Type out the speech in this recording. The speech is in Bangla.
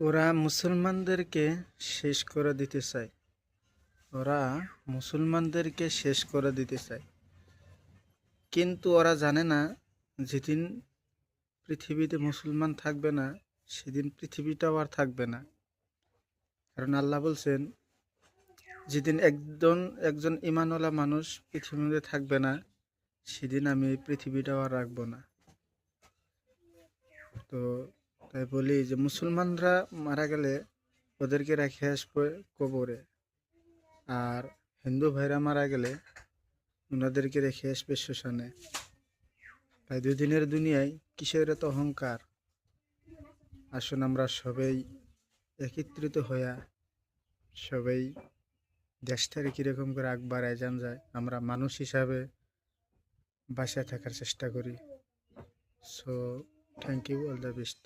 ওরা মুসলমানদেরকে শেষ করে দিতে চায়। ওরা মুসলমানদেরকে শেষ করে দিতে চায়, কিন্তু ওরা জানে না যেদিন পৃথিবীতে মুসলমান থাকবে না সেদিন পৃথিবীটাও আর থাকবে না। কারণ আল্লাহ বলছেন, যেদিন একজন একজন ঈমানওয়ালা মানুষ পৃথিবীতে থাকবে না সেদিন আমি এই পৃথিবীটাও আর রাখবো না। তো তাই বলি যে মুসলমানরা মারা গেলে ওদেরকে রেখে আসবে কবরে, আর হিন্দু ভাইরা মারা গেলে ওনাদেরকে রেখে আসবে শ্মশানে। তাই দুদিনের দুনিয়ায় কিসের এত অহংকার? আসুন আমরা সবাই একত্রিত হইয়া সবাই দেশটারে কীরকম করে আগ বাড়ায় যান যায়, আমরা মানুষ হিসাবে বাঁচে থাকার চেষ্টা করি। So thank you, all the best.